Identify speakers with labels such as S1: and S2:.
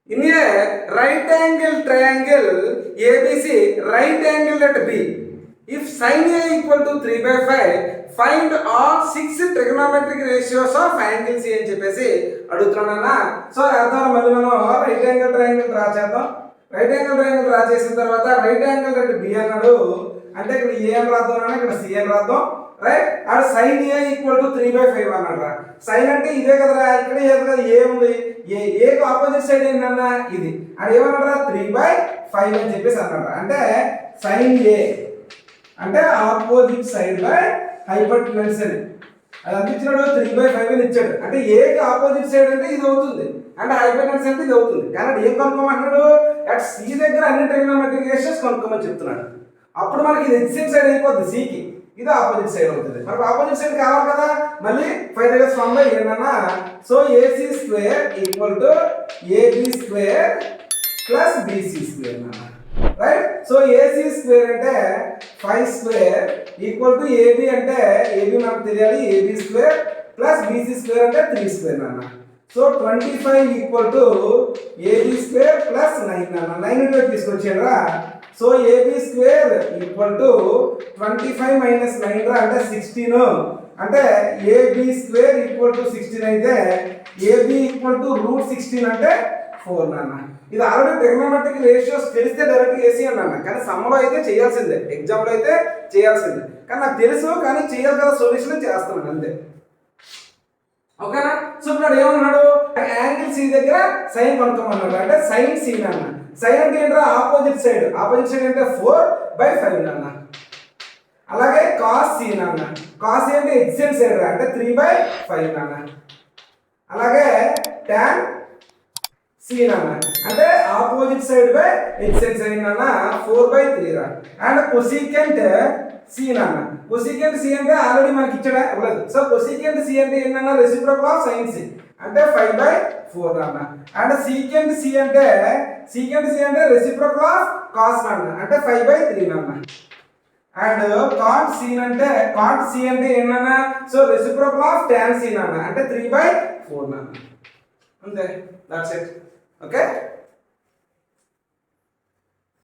S1: In a right angle triangle ABC, right angle at B. If sin A equal to 3/5, find all 6 trigonometric ratios of angle C అని చెప్పేసి అడుగుతున్నానన్నా. So అర్థం మళ్ళీ మనం right angle triangle draw చేద్దాం. Right angle triangle draw చేసిన తర్వాత right angle at B అన్నాడు. అంటే ఇక్కడ ఏ అని రాద్దాం, ఇక్కడ సి అని రాద్దాం. రైట్, ఆడ సైన్ ఏ ఈక్వల్ టు 3/5 అన్నాడు. సైన్ అంటే ఇదే కదరా, ఇక్కడ ఏది కదా ఏ ఉంది, ఏకు ఆపోజిట్ సైడ్ ఏంటన్నా ఇది. అది ఏమన్నాడు 3/5 అని చెప్పేసి అన్నాడు. అంటే సైన్ ఏ అంటే ఆపోజిట్ సైడ్ బై హైపోటెన్యూస్ అని అది అందించినాడు. 3/5 అని ఇచ్చాడు. అంటే ఏకి ఆపోజిట్ సైడ్ అంటే ఇది అవుతుంది, అంటే హైపోటెన్యూస్ అంటే ఇది అవుతుంది. కానీ అది ఏం కనుక్కోమంటున్నాడు, అట్ సి దగ్గర అన్ని ట్రిగ్నోమెట్రిక్ రేషియోస్ కనుక్కోమని చెప్తున్నాడు. అప్పుడు మనకి ఇది ఎడ్జెసెంట్ సైడ్ అయిపోద్ది, సికి ఇది ఆపోజిట్ సైడ్ అవుతుంది. మనకు ఆపోజిట్ సైడ్ కావాలి కదా, మళ్ళీ 5 దగ్గర 1/n అన్నా. So AC square equal to AB square plus BC square అన్న. రైట్, సో AC స్క్వేర్ అంటే 5 స్క్వేర్ ఈక్వల్ టు AB అంటే AB మనకు తెలియాలి, AB square plus BC square అంటే 3 స్క్వేర్ అన్న. So 25 equal to AB square plus 9 అన్న. 9 ఇటు తీసుకొచ్చాడురా. So AB square equal to 25 minus 9 రా అంటే 16. అంటే AB స్క్వేర్ ఈక్వల్ టు 16 అయితే AB ఈక్వల్ టు √16 అంటే 4 నాన్న. ఇది ఆల్రెడీ ట్రిగ్నోమెట్రిక్ రేషియోస్ తెలిస్తే డైరెక్ట్ ఏసీ అన్నాను, కానీ సమ్మలో అయితే చేయాల్సిందే, ఎగ్జామ్లో అయితే చేయాల్సిందే. కానీ నాకు తెలుసు, కానీ చేయాలి కదా, సొల్యూషన్ చేస్తున్నాను అంతే. ఓకేనా? సో ఇప్పుడు ఏమన్నాడు, యాంగిల్ సి దగ్గర సైన్ కనుక్కోమన్నాడు. అంటే సైన్ సి అన్న. సైన్ అంటే ఏంటో ఆపోజిట్ సైడ్, ఆపోజిట్ సైడ్ అంటే 4/5 అన్న. అలాగే కాస్ సి అన్న. కాస్ అంటే ఎడ్జెసెంట్ సైడ్ అంటే 3/5 అన్న. అలాగే టాన్ సి అన్న అంటే opposite side by adjacent side అన్న 4/3 రా. అండ్ కొసీకెంట్ సి అన్న. కొసీకెంట్ సి అంటే ఆల్రెడీ మనకి ఇచ్చాడా ఇవ్వలేదు. సో కొసీకెంట్ సి అంటే ఏంటన్నా రెసిప్రోకల్ ఆఫ్ సైన్ సి అంటే 5/4 అన్న. అండ్ సీకెంట్ సి అంటే రెసిప్రోకల్ ఆఫ్ కాస్ అన్న అంటే 5/3 అన్న. అండ్ కాట్ సి అంటే ఏంటన్నా, so reciprocal of tan C అన్న అంటే 3/4 అన్న. అంతే, దట్స్ ఇట్. ఓకే.